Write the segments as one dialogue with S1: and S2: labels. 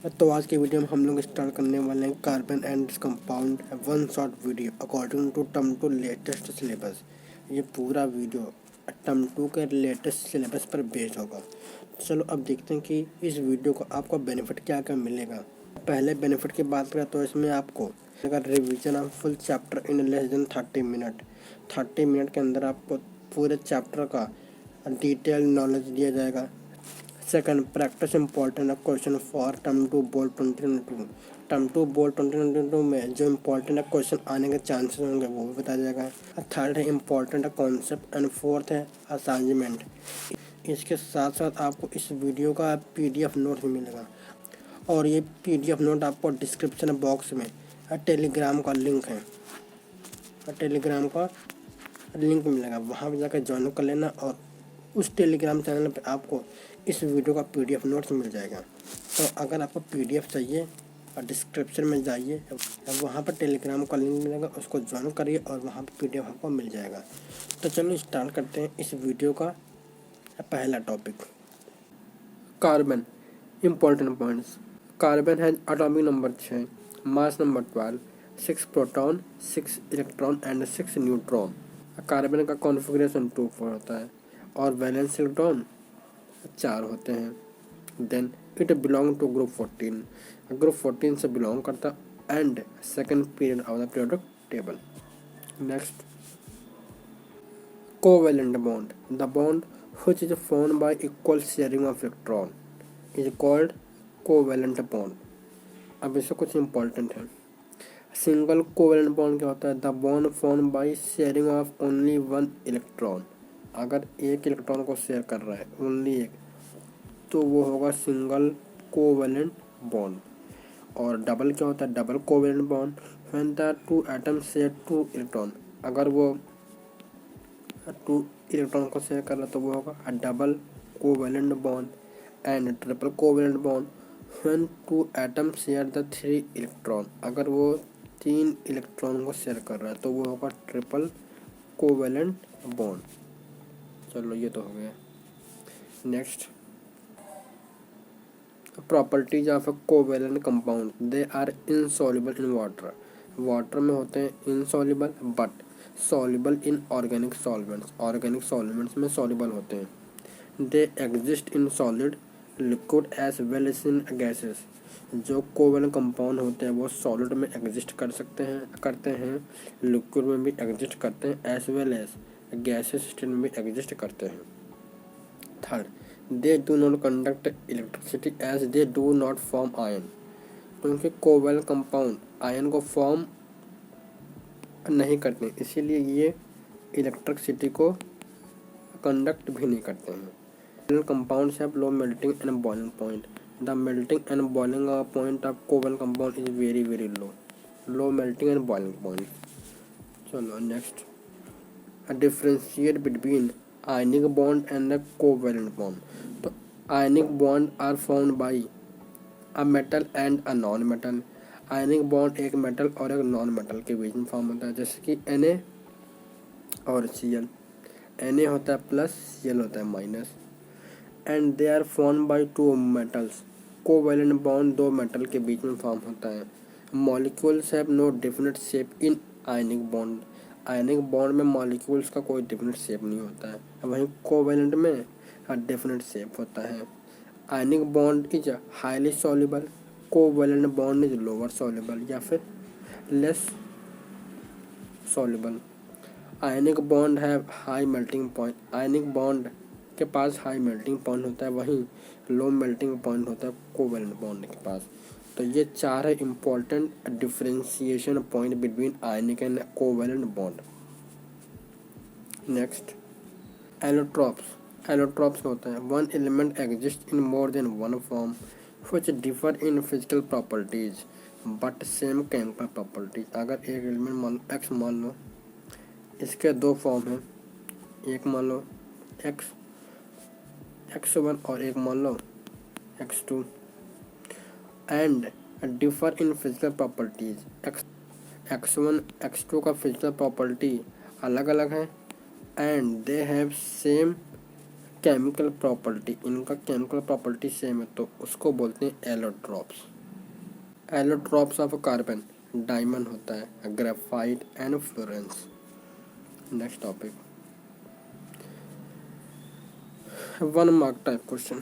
S1: तो आज की वीडियो में हम लोग स्टार्ट करने वाले हैं carbon and compound one shot video according to term two latest syllabus. ये पूरा वीडियो टर्म टू के लेटेस्ट सिलेबस पर बेस्ड होगा। चलो अब देखते हैं कि इस वीडियो को आपको बेनिफिट क्या क्या मिलेगा। पहले बेनिफिट की बात करें तो इसमें आपको अगर revision of full chapter in less than 30 minute के अंदर आपको पूरे चैप्टर का डिटेल नॉलेज दिया जाएगा। Second, practice important question for term two board 2022। Term two board 2022 में जो इम्पोर्टेंट क्वेश्चन आने के चांसेस होंगे वो भी बताया जाएगा। थर्ड है इम्पोर्टेंट कॉन्सेप्ट एंड फोर्थ है असाइनमेंट। इसके साथ साथ आपको इस वीडियो का PDF नोट भी मिलेगा और ये PDF नोट आपको डिस्क्रिप्शन बॉक्स में टेलीग्राम का लिंक है, टेलीग्राम का लिंक मिलेगा, वहाँ पर जाकर ज्वाइन कर लेना और उस टेलीग्राम चैनल पे आपको इस वीडियो का PDF नोट्स मिल जाएगा। तो अगर आपको PDF चाहिए और डिस्क्रिप्शन में जाइए, वहाँ पर टेलीग्राम का लिंक मिलेगा, उसको ज्वाइन करिए और वहाँ पर PDF आपको मिल जाएगा। तो चलो स्टार्ट करते हैं इस वीडियो का पहला topic, carbon important points. Carbon है atomic number 6, mass number 12, 6 proton, 6 electron and 6 neutron. Carbon का कॉन्फ़िगरेशन 2-4 होता है और वैलेंस इलेक्ट्रॉन 4 होते हैं। Then it belong to group 14, group 14 से बिलोंग करता and second period of the periodic table. Next, covalent bond, the bond which is formed by equal sharing of electron is called covalent bond. अब इससे कुछ important है। Single covalent bond क्या होता है? The bond form by sharing of only one electron. अगर एक electron को शेयर कर रहा है ओनली एक, तो वो होगा सिंगल कोवेलेंट बॉन्ड। और डबल क्या होता है? Double covalent bond when the two atoms share 2 electron. अगर वो 2 इलेक्ट्रॉन को शेयर कर रहा है तो वो होगा double covalent bond. And triple covalent bond when 2 atoms share the 3 electron. अगर वो 3 इलेक्ट्रॉन को शेयर कर रहा है तो वो होगा ट्रिपल कोवेलेंट बॉन्ड। चलो ये तो हो गया। Next, properties of a covalent compound, they are insoluble in water. Water में होते हैं insoluble but soluble in organic solvents. Organic solvents में सॉल्युबल होते हैं। They exist in solid liquid as well as in gases. जो covalent compound होते हैं वो सॉलिड में एग्जिस्ट करते हैं, लिक्विड में भी एग्जिस्ट करते हैं, as well as gases state में भी एग्जिस्ट करते हैं। Third, they do not conduct electricity as they do not form ion. क्योंकि कोवेलेंट कंपाउंड आयन को फॉर्म नहीं करते, इसीलिए ये इलेक्ट्रिसिटी को कंडक्ट भी नहीं करते हैं। Compounds have low melting and boiling point. The melting and boiling point of covalent compound is very very low. Low melting and boiling point. चलो next, a differentiate between ionic bond and the covalent bond. तो ionic bond are formed by a metal and a non-metal. ionic bond एक metal और एक non-metal के बीच में form होता है, जैसे कि Na और Cl। Na होता है प्लस, Cl होता है minus. And they are form by 2 metals. Covalent bond 2 metal के बीच में फॉर्म होता है। Molecules have no definite shape in ionic bond. Ionic bond में मॉलिक्यूल्स का कोई डेफिनेट शेप नहीं होता है, वहीं कोवेलेंट में डेफिनेट शेप होता है। Ionic bond is highly soluble, covalent bond is lower soluble या फिर less soluble. Ionic bond have high melting point. Ionic bond के पास हाई मेल्टिंग पॉइंट होता है, वहीं लो मेल्टिंग पॉइंट होता है कोवेलेंट बॉन्ड के पास। तो ये 4 है important differentiation point between ionic and covalent bond. Next, allotropes. Allotropes होता है one element exist in more than one form which differ in physical properties but same chemical properties. अगर एक एलिमेंट मान लो x मान लो, इसके 2 फॉर्म हैं, एक मान लो x1 और एक मान लो x2 and differ in physical properties. x1 x2 का फिजिकल प्रॉपर्टी अलग अलग है and they have same chemical property. इनका केमिकल प्रॉपर्टी सेम है, तो उसको बोलते हैं allotropes. Allotropes of carbon, diamond होता है, graphite and Florence. Next topic, 1 mark type question.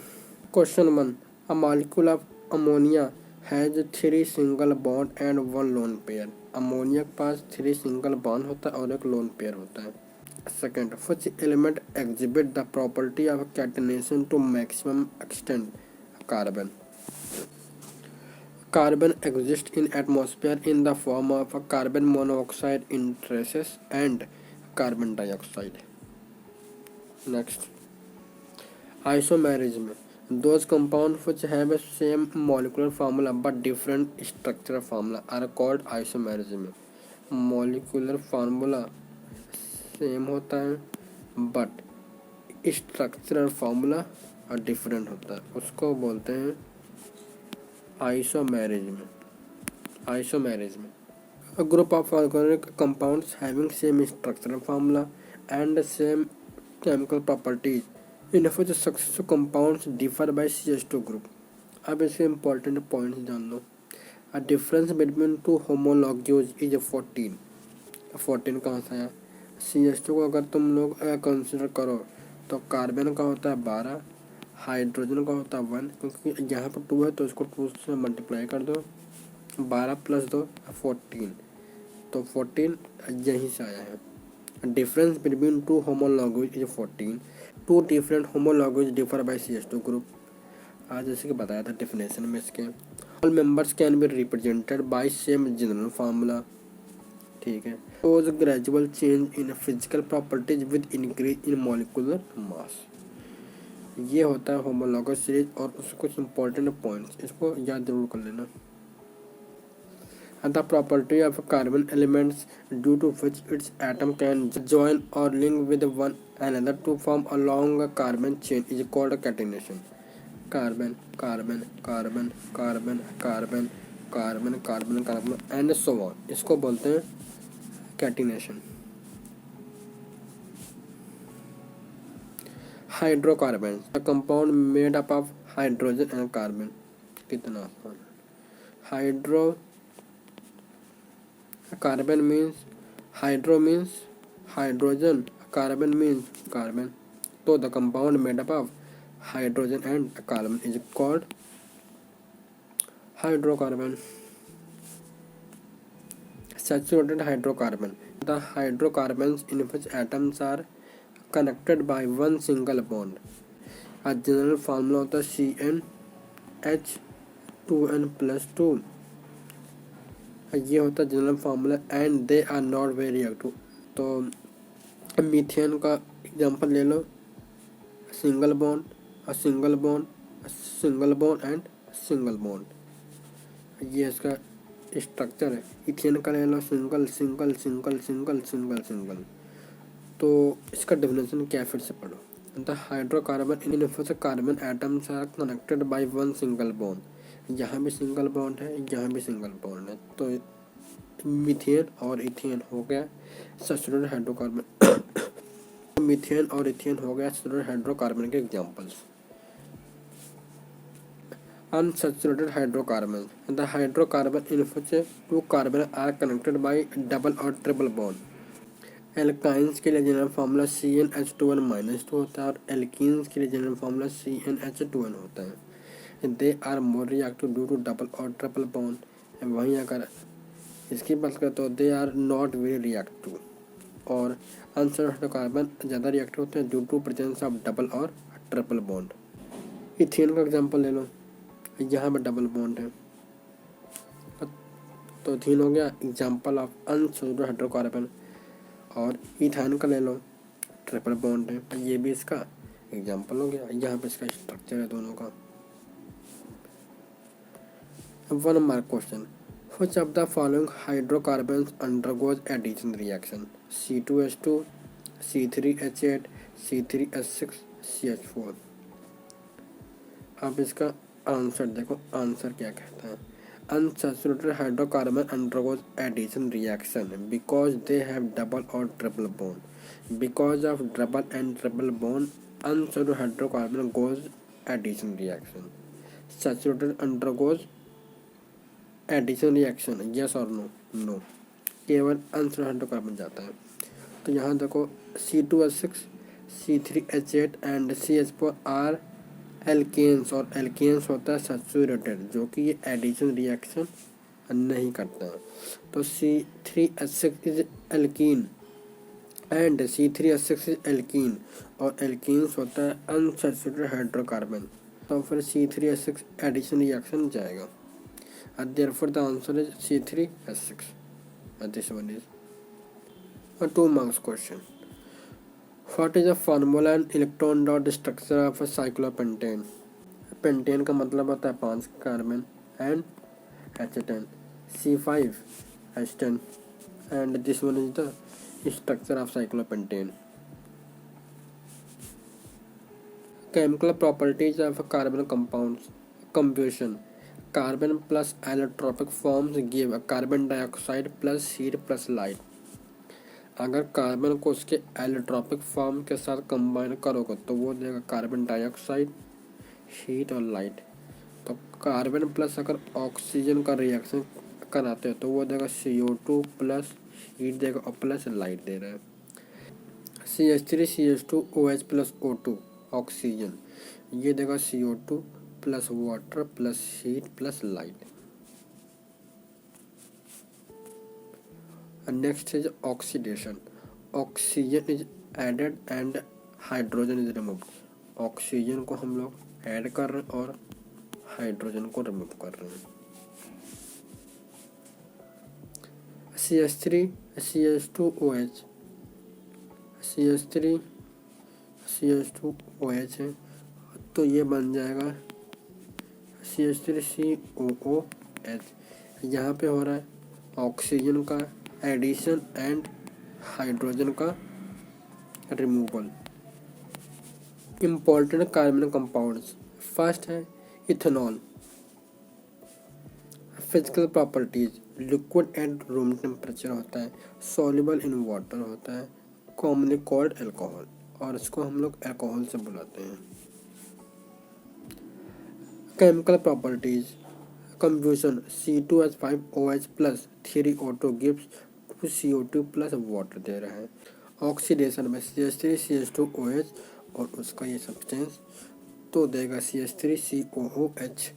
S1: Question 1, a molecule of ammonia has 3 single bond and 1 lone pair. Ammonia के पास 3 single bond होता है और 1 लोन पेयर होता है। Second, which element exhibit the property of catenation to maximum extent? Carbon. Carbon exists in atmosphere in the form of carbon monoxide in traces and carbon dioxide. Next, isomerism. Those compounds which have a same molecular formula but different structural formula are called isomerism. Molecular formula same होता है but structural formula और different होता है, उसको बोलते हैं isomerism. Isomerism, a group of organic compounds having same structural formula and same chemical properties in which successive compounds differ by CH2 group. अब इसके इंपॉर्टेंट पॉइंट्स जान लो। A difference between two homologues is 14। 14 कहाँ से आया? CH2 को अगर तुम लोग कंसिडर करो तो कार्बन का होता है 12, हाइड्रोजन का होता है 1, क्योंकि यहाँ पर 2 है तो इसको 2 से मल्टीप्लाई कर दो, 12 + 2 14, तो 14 यहीं से आया है। Difference between two homologues is 14। 2 different homologues differ by CH2 group. आज जैसे कि बताया था डेफिनेशन में इसके, all members can be represented by same general formula. ठीक है, shows gradual change in physical properties with increase in molecular mass। ये होता है होमोलॉगस सीरीज और उसके कुछ इंपॉर्टेंट पॉइंट्स, इसको याद जरूर कर लेना। The property of carbon elements due to which its atom can join or link with one another to form a long carbon chain is called catenation। Carbon carbon carbon carbon carbon carbon carbon carbon and so on, इसको बोलते हैं catenation. Hydrocarbon, the compound made up of hydrogen and carbon. कितना आसान है। Hydro carbon means hydro means hydrogen, carbon means carbon, तो the compound made up of hydrogen and carbon is called hydrocarbon. Saturated hydrocarbon, the hydrocarbons in which atoms are connected by one single bond। a general formula होता है CnH2n+2, ये होता है general formula and they are not very reactive. तो methane का example ले लो, single bond, a single bond, a single bond and single bond, ये इसका स्ट्रक्चर है। इथेन का ले लो, single single single single single single. तो इसका डेफिनेशन क्या फिर से पढ़ो। The hydrocarbon in which carbon atoms are connected by one single bond. यहाँ भी सिंगल बॉन्ड है, यहाँ भी सिंगल बॉन्ड है, तो मीथेन और इथेन हो गया सैचुरेटेड हाइड्रोकार्बन। मीथेन और इथेन हो गया सैचुरेटेड हाइड्रोकार्बन के examples. Unsaturated hydrocarbons, the hydrocarbon in which 2 carbon are connected by double or triple bond। Alkynes के लिए जनरल फार्मूला CnH2n-2 होता है और एल्कीन्स के लिए जनरल फार्मूला CnH2n होता है। They are more reactive due to double और ट्रिपल बॉन्ड। वहीं अगर इसकी बात करें तो they are not very reactive, और अनसैचुरेटेड हाइड्रोकार्बन ज़्यादा रिएक्टिव होते हैं due to presence of double और ट्रिपल बॉन्ड। इथेन का एग्जाम्पल ले लो, यहाँ पर डबल बॉन्ड है, तो इथेन हो गया एग्जाम्पल ऑफ अनसैचुरेटेड हाइड्रोकार्बन। और इथाइन का ले लो, ट्रिपल बॉन्ड है, ये भी इसका एग्जाम्पल हो गया। यहाँ पे इसका स्ट्रक्चर है दोनों का। 1 mark question, which of the following hydrocarbons undergoes addition reaction? C2H2, C3H8, C3H6, CH4। अब इसका आंसर देखो, आंसर क्या कहता है। Unsaturated hydrocarbon undergoes addition reaction because they have double और triple bond. Because of double and triple bond unsaturated hydrocarbon goes addition reaction. Saturated undergoes addition reaction, yes और no? No, केवल अनसोल्ड hydrocarbon जाता है। तो यहाँ देखो C2H6, C3H8 and CH4 are alkanes, और एल्केन्स होता है सैचुरेटेड, जो कि ये एडिशन रिएक्शन नहीं करता है। तो C3H6 is alkene and C3H6 is alkene, और एल्कीन्स होता है अनसैचुरेटेड हाइड्रोकार्बन। तो फिर C3H6 एडिशन रिएक्शन जाएगा, and therefore the answer is C3H6, and this one is a 2 marks question. What is the formula and electron dot structure of a cyclopentane? Pentane का मतलब होता है 5 carbon and H10, C5H10, and this one is the structure of cyclopentane. Chemical properties of carbon compounds. Combustion. Carbon plus allotropic forms give a carbon dioxide plus heat plus light. अगर carbon को उसके allotropic form के साथ combine करोगे तो वो देगा carbon dioxide, heat और लाइट। तो कार्बन प्लस अगर ऑक्सीजन का रिएक्शन कराते हो तो वो देगा CO2 प्लस हीट देगा और प्लस लाइट दे रहा है। CH3CH2OH प्लस O2 ऑक्सीजन, ये देगा CO2 plus water plus heat plus light. Next is oxidation. Oxygen is added and hydrogen is removed. Oxygen को हम लोग ऐड कर रहे हैं और हाइड्रोजन को रिमूव कर रहे हैं। CH3 CH2OH, CH3 CH2OH है तो ये बन जाएगा CH3COOH। यहाँ पे हो रहा है ऑक्सीजन का एडिशन एंड हाइड्रोजन का removal. Important carbon compounds, first है ethanol. Physical properties, liquid at room temperature होता है, सॉल्युबल इन वाटर होता है, कॉमनली कॉल्ड अल्कोहल, और इसको हम लोग अल्कोहल से बुलाते हैं। Chemical properties, combustion, C2H5OH plus 3O2 gives 2CO2 plus water दे रहा है। ऑक्सीडेशन में CH3CH2OH और उसका ये सब्सटेंस तो देगा CH3COOH।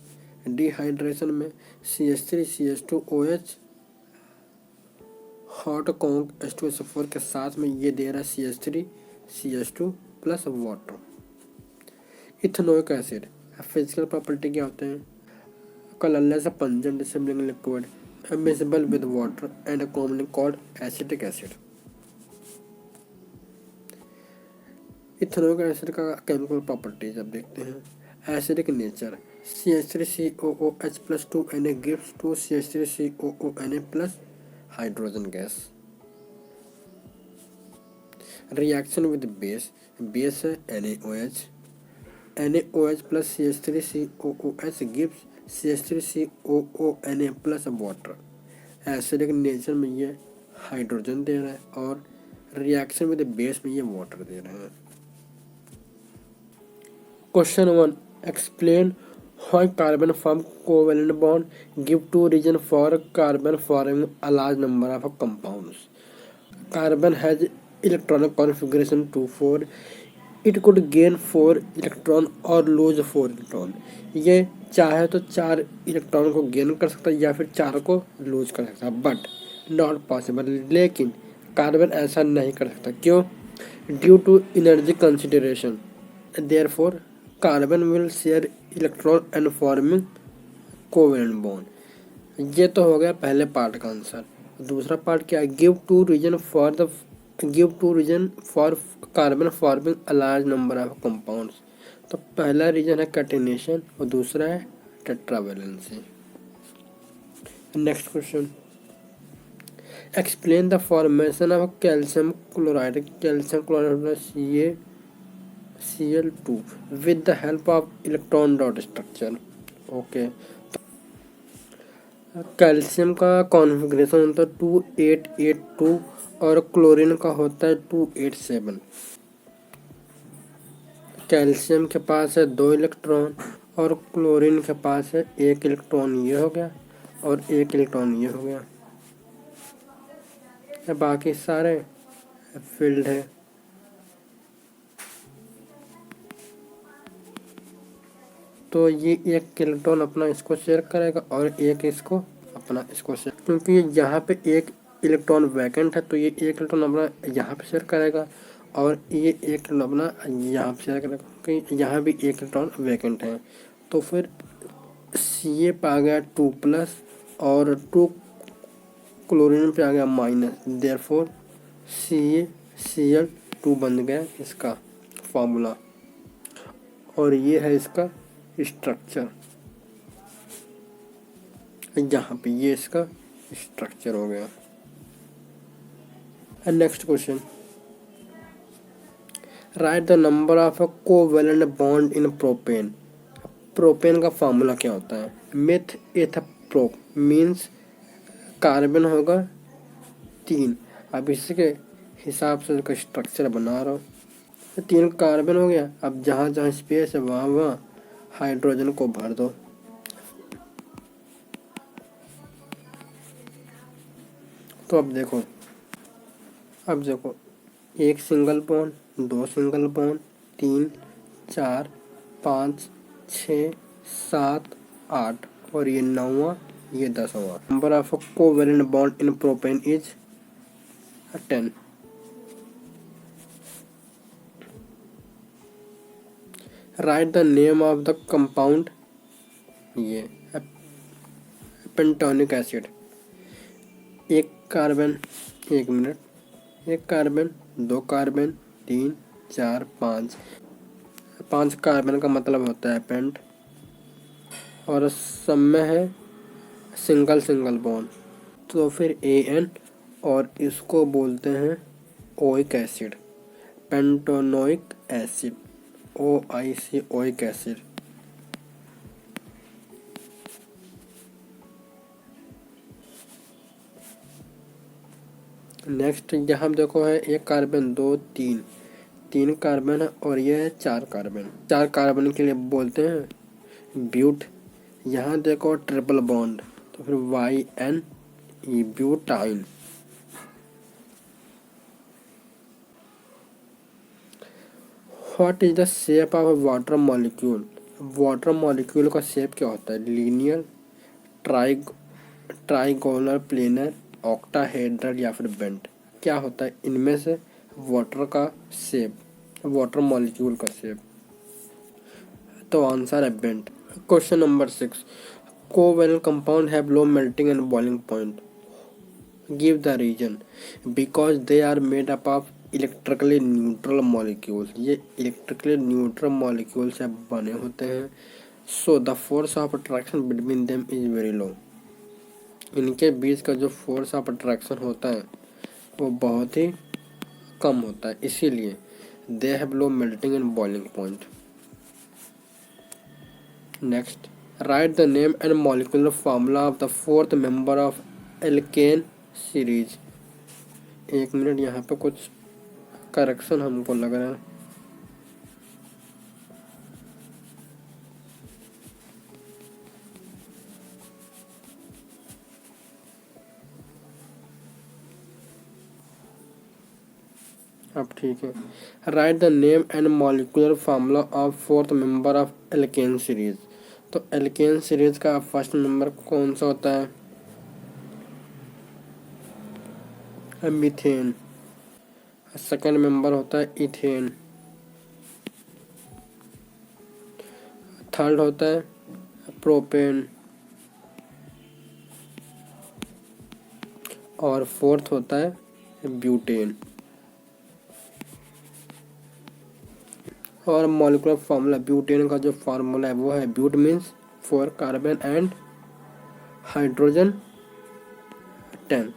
S1: डिहाइड्रेशन में CH3CH2OH हॉट कॉन्क H2SO4 के साथ में ये दे रहा है CH3CH2 plus water. Ethanoic acid, physical property क्या होते हैं? Colourless pungent dissolving liquid, miscible with water and commonly called acetic acid. Ethanoic acid का केमिकल प्रॉपर्टीज अब देखते हैं। Acidic nature, CH3COOH plus 2Na gives 2 CH3COONA plus hydrogen gas. Reaction with base, base है NaOH, NaOH plus CH3COOH gives CH3COONA plus water. Acidic nature में ये hydrogen दे रहा है और रिएक्शन विद बेस में ये वाटर दे रहे हैं। Question 1, explain why carbon form covalent bond, give 2 reason for carbon forming a large number of compounds. Carbon has electronic configuration 2-4, it could gain 4 electron और लूज 4 इलेक्ट्रॉन। ये चाहे तो 4 electron को गेन कर सकता है या फिर 4 को लूज कर सकता है, बट नॉट पॉसिबल। लेकिन कार्बन ऐसा नहीं कर सकता, क्यों? Due to energy consideration, therefore carbon will share electron and forming covalent bond. ये तो हो गया पहले पार्ट का आंसर। दूसरा पार्ट क्या है? Give two reason for carbon forming a large number of compounds. तो पहला रीजन है कैटेनेशन और दूसरा है tetravalency. Next question, explain the formation of calcium chloride, calcium chloride Cl2 with the help of electron dot structure। Okay, calcium का configuration होता है 2882 और क्लोरीन का होता है 287। कैल्शियम के पास है 2 इलेक्ट्रॉन और क्लोरीन के पास है 1 इलेक्ट्रॉन, ये हो गया। और एक इलेक्ट्रॉन ये हो गया। बाकी सारे फील्ड है। तो ये एक इलेक्ट्रॉन अपना इसको शेयर करेगा और एक इसको अपना इसको शेयर, क्योंकि यहाँ पे एक इलेक्ट्रॉन वैकेंट है तो ये एक इलेक्ट्रॉन अपना यहाँ पे शेयर करेगा और ये एक इलेक्ट्रॉन अपना यहाँ पे शेयर करेगा, क्योंकि यहाँ भी एक इलेक्ट्रॉन वैकेंट है। तो फिर सी ए पे आ गया 2+ और 2 क्लोरीन पे आ गया माइनस, देयरफॉर CaCl2 बन गया इसका फार्मूला। और ये है इसका स्ट्रक्चर, यहाँ पे ये इसका स्ट्रक्चर हो गया। Next question, right the number of a covalent bond in propane. Propane का फार्मूला क्या होता है? मेथ एथ प्रोप मीन्स कार्बन होगा 3। अब इसके हिसाब से इसका स्ट्रक्चर बना रहा हूँ। 3 कार्बन हो गया। अब जहाँ जहाँ स्पेस है वहाँ वहाँ हाइड्रोजन को भर दो। तो अब देखो 1 सिंगल बॉन्ड, 2 सिंगल बॉन्ड, 3 4 5 6 7 8 और ये 9वां, ये 10वां। Number of covalent bond in propane is 10। Write the name of the compound, ये pentanoic acid. 1 carbon, 1 minute, 1 carbon, 2 carbon, 3 4 5 carbon का मतलब होता है पेंट, और सब में है सिंगल बॉन्ड, तो फिर AN, और इसको बोलते हैं oic acid, pentanoic acid, OIC oic acid. Next यहाँ देखो है 1 कार्बन 2 3 कार्बन है और ये है 4 कार्बन। 4 कार्बन के लिए बोलते हैं ब्यूट। यहाँ देखो ट्रिपल बॉन्ड, तो फिर YN, butyne. What is the shape of water molecule? Water molecule का शेप क्या होता है? लीनियर, ट्राइगोनल, प्लेनर, ऑक्टाहेड्रल या फिर बेंट। क्या होता है इनमें से वाटर का शेप, वाटर मॉलिक्यूल का शेप? तो आंसर है bent. Question number 6, covalent compound have low melting and boiling point, give the reason. Because they are made up of electrically neutral molecules. ये इलेक्ट्रिकली न्यूट्रल मॉलिक्यूल से बने होते हैं। So the force of attraction between them is very low. इनके बीच का जो force of attraction होता है वो बहुत ही कम होता है, इसीलिए they have low melting and boiling point. Next, right the name and molecular formula of the 4th member of alkene series. 1 minute, यहाँ पे कुछ करेक्शन हमको लग रहा है। अब ठीक है। Right the name and molecular formula of 4th member of alkene series. तो एल्केन सीरीज का फर्स्ट नंबर कौन सा होता है? मीथेन। सेकंड मेंबर होता है इथेन। थर्ड होता है प्रोपेन। और फोर्थ होता है ब्यूटेन। और मॉलिक्यूलर फार्मूला ब्यूटेन का जो फार्मूला है वो है but means 4 carbon and hydrogen 10।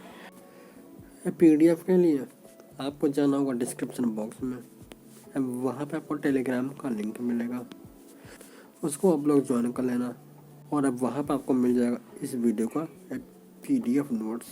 S1: PDF के लिए आपको जाना होगा डिस्क्रिप्शन बॉक्स में, वहाँ पे आपको टेलीग्राम का लिंक मिलेगा, उसको आप लोग ज्वाइन कर लेना और अब वहाँ पे आपको मिल जाएगा इस वीडियो का PDF नोट्स।